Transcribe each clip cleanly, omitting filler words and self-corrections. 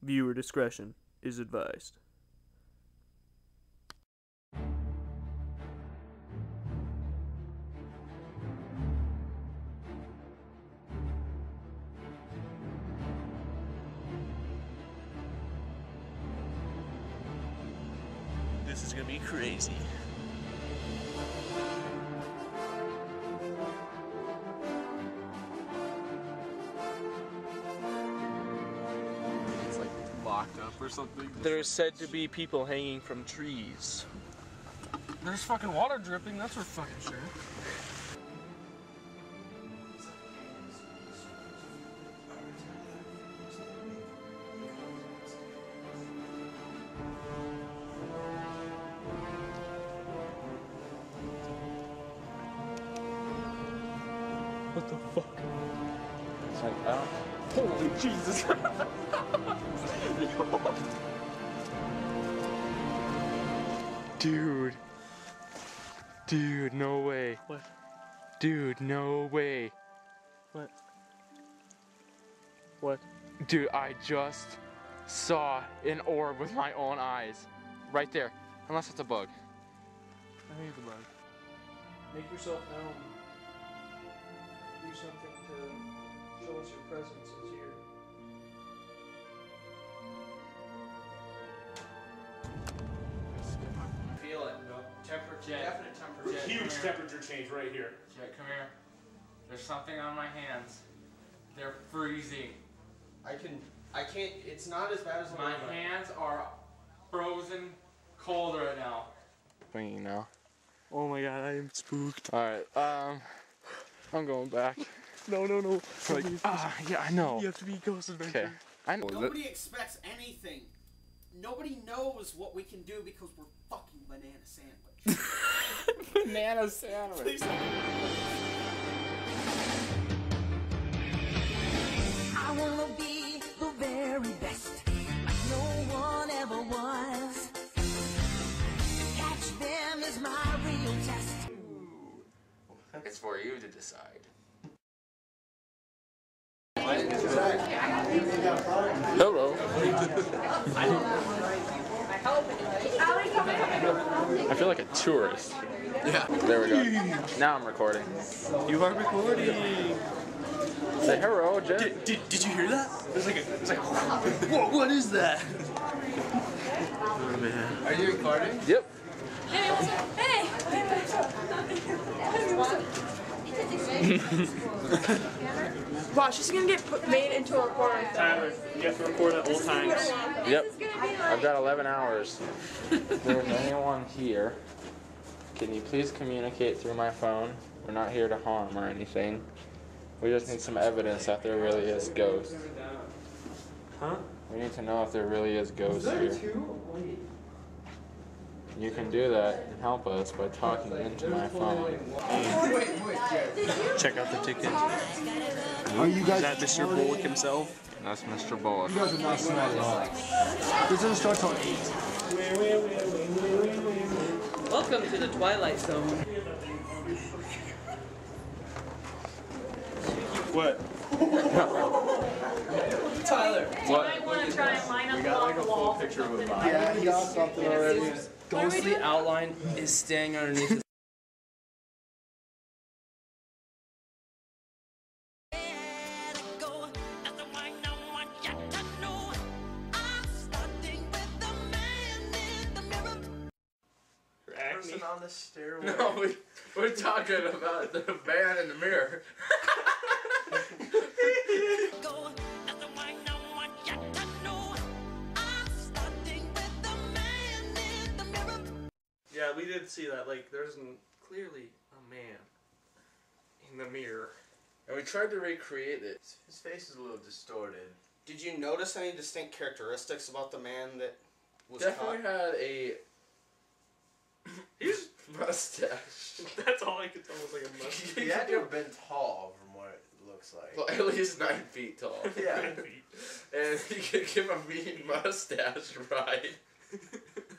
Viewer discretion is advised. This is gonna be crazy. It's like locked up or something. There is said to be people hanging from trees. There's fucking water dripping, that's for fucking sure. What the fuck? It's like, I don't... Holy Jesus! Dude. Dude, no way. What? Dude, no way. What? What? Dude, I just saw an orb with my own eyes. Right there. Unless it's a bug. I hate the bug. Make yourself known. Do something to show us your presence is here. Feel it. Temperature, definite temperature. Huge temperature change right here. Jet, come here. There's something on my hands. They're freezing. I can't, it's not as bad as My hands are frozen cold right now. Swinging now. Oh my god, I am spooked. Alright, I'm going back. No. Like, yeah, I know. You have to be Ghost Adventure. Okay. I know. Nobody expects anything. Nobody knows what we can do because we're fucking banana sandwich. Banana sandwich. Please don't. I wanna be the very best, like no one ever was. Catch them is my real test. It's for you to decide. Hello. I feel like a tourist. Yeah. There we go. Now I'm recording. You are recording. Say hello, Jen. Did you hear that? It was like whoa, what is that? Oh man. Are you recording? Yep. Hey, what's up? Hey! Wow, she's gonna get made into a recorder. Tyler, you have to record at all times. Yep. I've got 11 hours. If there's anyone here, can you please communicate through my phone? We're not here to harm or anything. We just need some evidence that there really is ghosts. Huh? We need to know if there really is ghosts here. You can do that and help us by talking into my phone. Check out the ticket. Are you guys? Is that Mr. Bullock himself? That's Mr. Bullock. You guys are not smart at all. This doesn't start till 8. Welcome to the Twilight Zone. What? Tyler. You might want to try and line up along the wall. Picture of a Yeah, you got something already. Ghostly outline is staying underneath the Person on the stairway. No, we're talking about the man in the mirror. Yeah, we did see that. Like, there's clearly a man in the mirror. And we tried to recreate it. His face is a little distorted. Did you notice any distinct characteristics about the man that was Definitely caught? had a mustache. That's all I could tell was like a mustache. He had to have been tall from what it looks like. Well, at least 9 feet tall. Yeah. And he could give a mean mustache ride.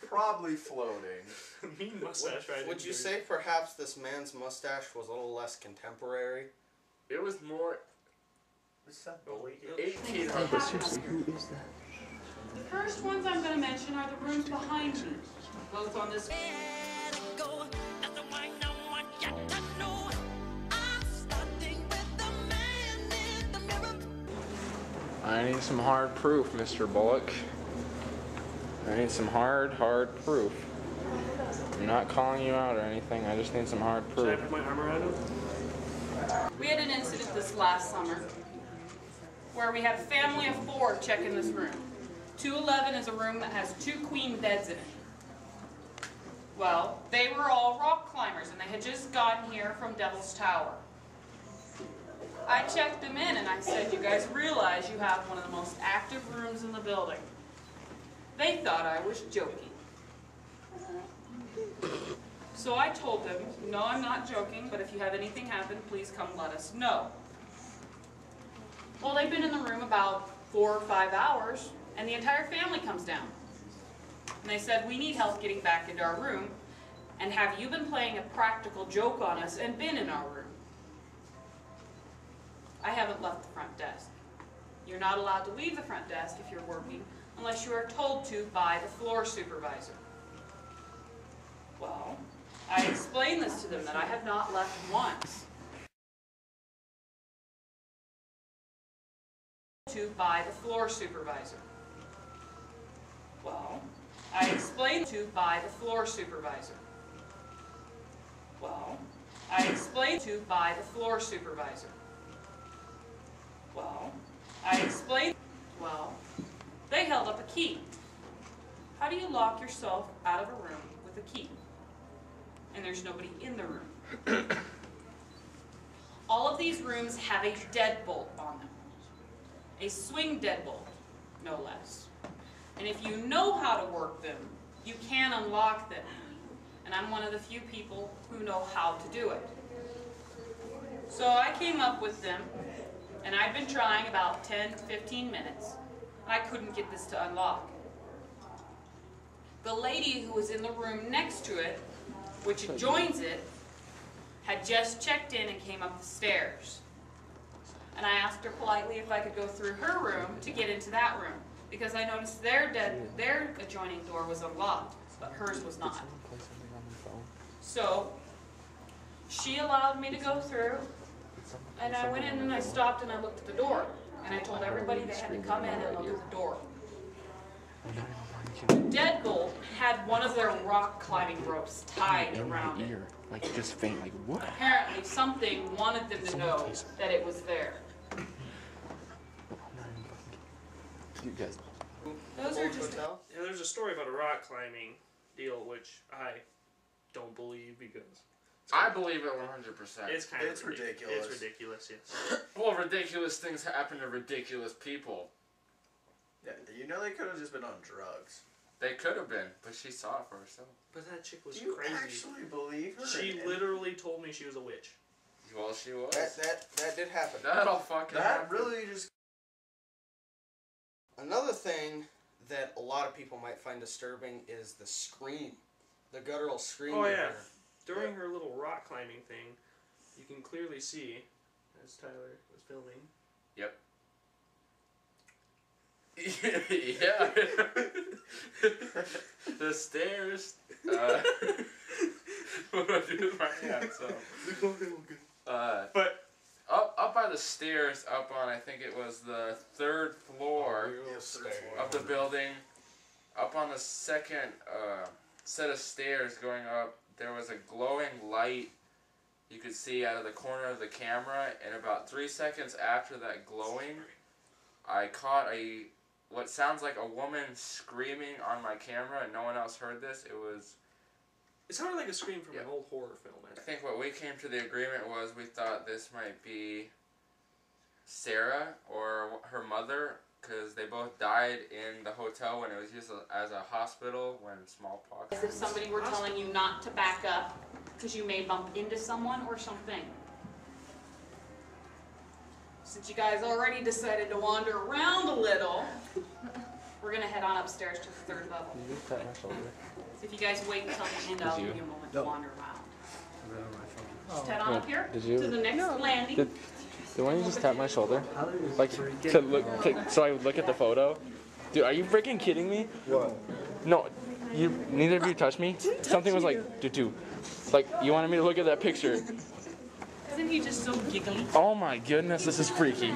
Probably floating. Mean mustache, right? Would you say perhaps this man's mustache was a little less contemporary? It was more What's that boy? 1800s. Seriously, who is that? The first ones I'm going to mention are the rooms behind me, both on this. I need some hard proof, Mr. Bullock. I need some hard proof. I'm not calling you out or anything. I just need some hard proof. Should I put my arm around him? We had an incident this last summer where we had a family of 4 check in this room. 211 is a room that has 2 queen beds in it. Well, they were all rock climbers and they had just gotten here from Devil's Tower. I checked them in and I said, you guys realize you have one of the most active rooms in the building. They thought I was joking. So I told them, no, I'm not joking, but if you have anything happen, please come let us know. Well, they've been in the room about 4 or 5 hours, and the entire family comes down. And they said, we need help getting back into our room, and have you been playing a practical joke on us and been in our room? I haven't left the front desk. You're not allowed to leave the front desk if you're working, unless you are told to by the floor supervisor. Well, I explained this to them, that I have not left once. To by the floor supervisor. Well, I explained to by the floor supervisor. Well, I explained to by the floor supervisor. Well, I explained. Well, they held up a key. How do you lock yourself out of a room with a key? And there's nobody in the room. All of these rooms have a deadbolt on them. A swing deadbolt, no less. And if you know how to work them, you can unlock them. And I'm one of the few people who know how to do it. So I came up with them, and I'd been trying about 10 to 15 minutes. I couldn't get this to unlock. The lady who was in the room next to it, which adjoins it, had just checked in and came up the stairs. And I asked her politely if I could go through her room to get into that room, because I noticed their adjoining door was unlocked, but hers was not. So she allowed me to go through, and I went in and I stopped and I looked at the door, and I told everybody they had to come in and look at the door. The deadbolt had one of their rock climbing ropes tied around it. Like just faint, like what? Apparently something wanted them to know that it was there. You guys. Those are just. Yeah, there's a story about a rock climbing deal, which I don't believe because. I believe it 100%. It's kind of ridiculous. It's ridiculous, yes. Well, ridiculous things happen to ridiculous people. Yeah, you know they could have just been on drugs. They could have been, but she saw it for herself. But that chick was Do you crazy. actually believe her? She literally told me she was a witch. Well, she was. That did happen. That'll fucking happen. That really just. Another thing that a lot of people might find disturbing is the scream. The guttural scream. Oh, you yeah. hear. During her little rock climbing thing, you can clearly see, as Tyler was filming. Yep. Yeah. The stairs. What do I do with my hand? So. But up by the stairs, up on I think it was the 3rd floor of the building, up on the second set of stairs going up, there was a glowing light you could see out of the corner of the camera, and about 3 seconds after that glowing, I caught what sounds like a woman screaming on my camera, and no one else heard this. it sounded like a scream from an old horror film. I think what we came to the agreement was we thought this might be Sarah or her mother, because they both died in the hotel when it was used as a hospital when smallpox. As if somebody were telling you not to back up because you may bump into someone or something. Since you guys already decided to wander around a little, we're going to head on upstairs to the 3rd level. Did you just tap my shoulder? So if you guys wait until the end, I'll give you a moment to wander around. Just head on up here Did you? to the next landing. Did one of you just tap my shoulder? Like, so I would look at the photo? Dude, are you freaking kidding me? What? No, neither of you touched me. Something was like, doo-doo. Like, you wanted me to look at that picture. Isn't he just so giggly? Oh my goodness, this is freaky.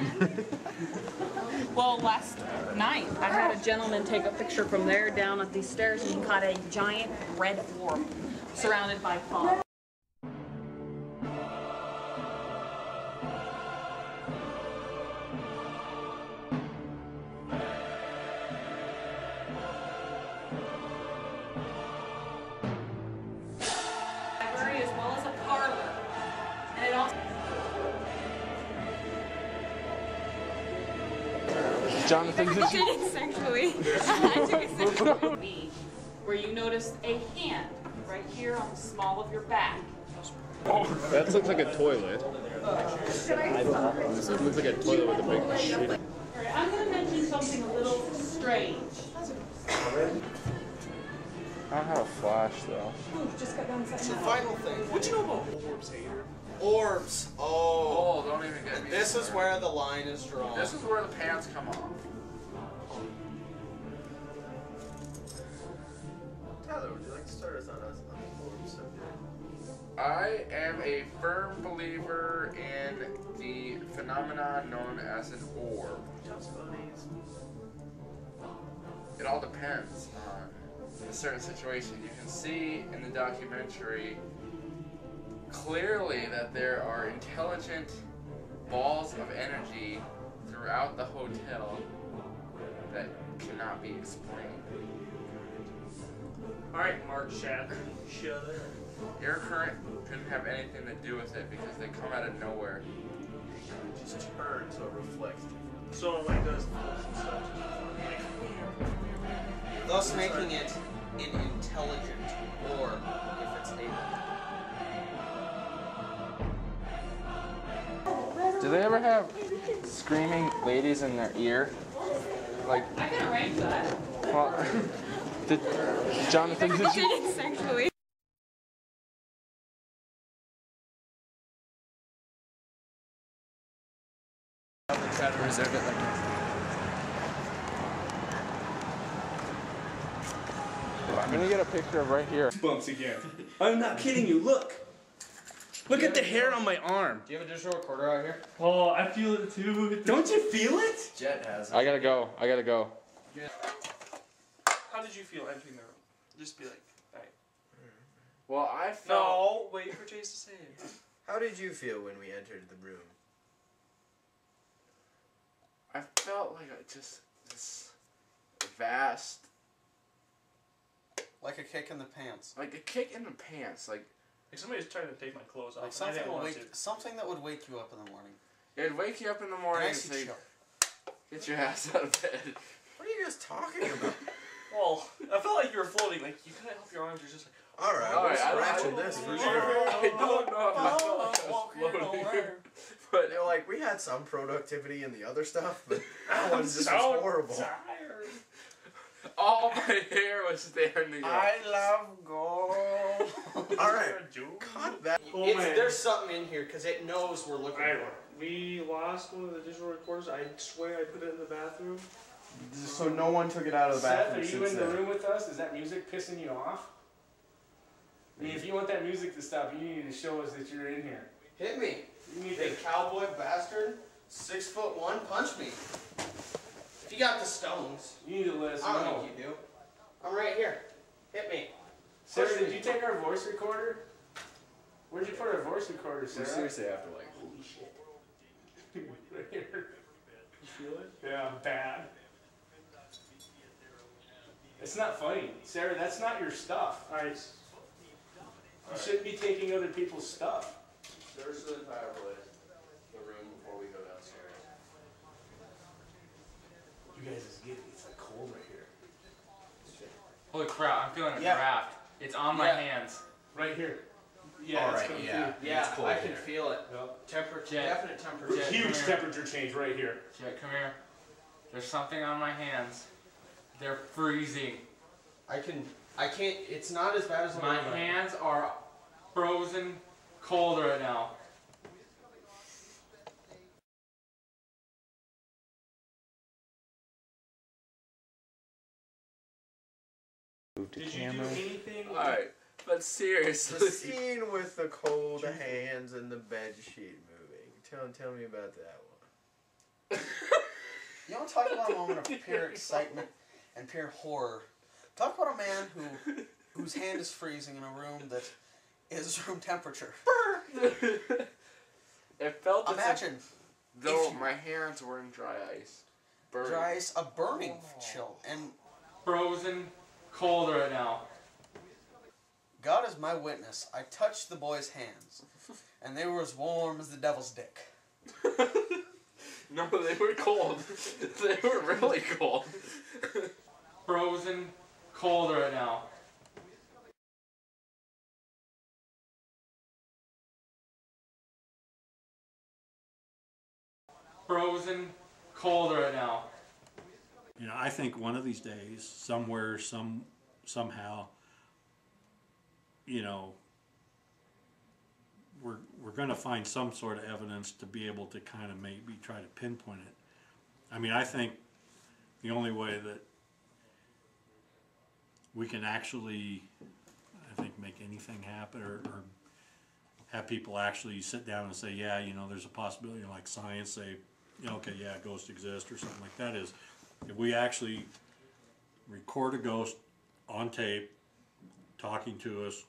Well, last night I had a gentleman take a picture from there down at these stairs, and he caught a giant red orb surrounded by fog. Library as well as a parlor, and it also. Jonathan, did you? Did it sexually. I took it sexually. Where you noticed a hand right here on the small of your back. Oh, that looks like a toilet. This looks like a toilet with a big shit. Alright, I'm going to mention something a little strange. I don't have a flash though. Just got done It's the final thing. What you know about orbs, Hater? Orbs. Oh. Oh, don't even get me. This is started. where the line is drawn. This is where the pants come off. Tyler, would you like to start us on the orb subject? I am a firm believer in the phenomenon known as an orb. It all depends on a certain situation. You can see in the documentary clearly that there are intelligent balls of energy throughout the hotel that cannot be explained. Alright, Mark Shatner. Shut up. Air current couldn't have anything to do with it because they come out of nowhere. It just turns, so it reflects. So it like does stuff. Thus making it an intelligent orb if it's able. Do they ever have screaming ladies in their ear? Like, I can arrange that. well, did Jonathan, did you? Did it sexually. Try to reserve it like I'm gonna get a picture of right here. Bumps again. I'm not kidding you. Look. Look at the hair on my arm. Do you have a digital recorder out here? Oh, I feel it too. Don't you feel it? Jet has it. I gotta go. I gotta go. How did you feel entering the room? Just be like, alright. Well, I felt. No, wait for Chase to say it. How did you feel when we entered the room? I felt like just this vast, Like a kick in the pants. like a kick in the pants. Like Like somebody's trying to take my clothes off. Like and I didn't want to. something that would wake you up in the morning. it'd wake you up in the morning and Nice say, and chill. "Get your ass out of bed." What are you guys talking about? Well, I felt like you were floating. Like you couldn't help your arms. You're just like. Alright, All we're right, scratching this for sure. I don't know if I felt like I was floating. But They're like, we had some productivity in the other stuff, but that one just was horrible. Tired. all my hair was standing up. love gold. Alright, cut that. Oh, man. There's something in here because it knows we're looking Alright, for it. we lost one of the digital recorders. I swear I put it in the bathroom. So no one took it out of the Seth, bathroom are you since in the then. room with us? Is that music pissing you off? I mean, if you want that music to stop, you need to show us that you're in here. Hit me. You need Big cowboy bastard. 6'1", punch me. If you got the stones. You need to let us I don't know. think you do. I'm right here. Hit me. Sarah, did you take our voice recorder? Where'd you put our voice recorder, Sarah? seriously have to like. Holy shit. Right here. You feel it? Yeah, bad. It's not funny. Sarah, that's not your stuff. Alright. You shouldn't be taking other people's stuff. Search the fireplace. The room before we go downstairs. You guys is getting, it's like cold right here. Holy crap! I'm feeling a Yeah. draft. It's on my hands. Right here. Yeah, Alright, it's coming yeah. through. Yeah, It's cold I can here. feel it. Yep. Temperature, Jet. definite temperature. Jet, Huge come here. temperature change right here. Jet, come here. There's something on my hands. They're freezing. I can't, it's not as bad as My hands are frozen cold right now. to Did camera. you do anything? Alright, but seriously. The scene with the cold hands and the bed sheet moving. Tell me about that one. You want to talk about a moment of pure excitement and pure horror? Talk about a man whose hand is freezing in a room that is room temperature. It felt Imagine though my hands were in dry ice. Burning. dry ice, a burning chill, and Frozen cold right now. God is my witness. I touched the boy's hands, and they were as warm as the devil's dick. No, they were cold. They were really cold. Frozen cold right now. Frozen cold right now. You know, I think one of these days, somewhere, somehow, you know, we're going to find some sort of evidence to be able to kind of maybe try to pinpoint it. I mean, I think the only way that we can actually, I think, make anything happen or have people actually sit down and say, yeah, you know, there's a possibility, like science say, you know, okay, yeah, ghosts exist or something like that, is if we actually record a ghost on tape talking to us,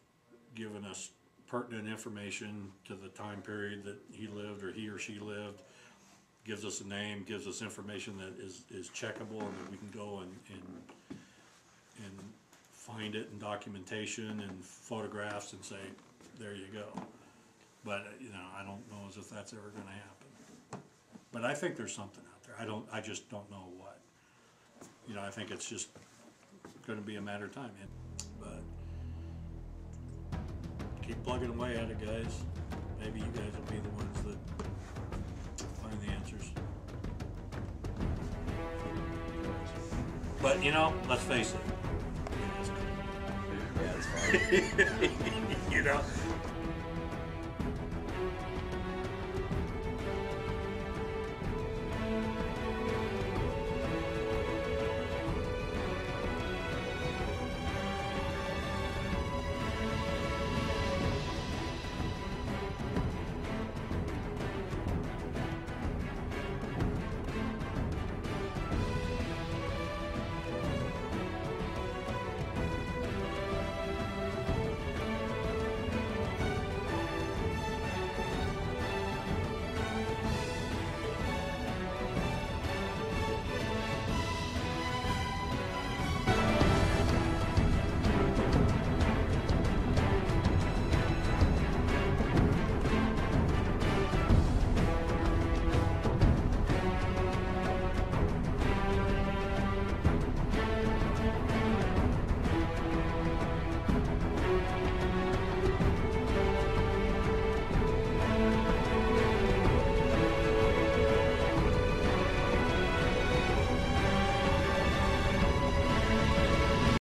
giving us pertinent information to the time period that he lived or he or she lived, gives us a name, gives us information that is checkable and that we can go and find it in documentation and photographs and say, there you go. But you know, I don't know as if that's ever going to happen. But I think there's something out there. I just don't know what. You know, I think it's just going to be a matter of time. But keep plugging away at it, guys. Maybe you guys will be the ones that find the answers. But you know, let's face it. Yeah, it's fine. You know,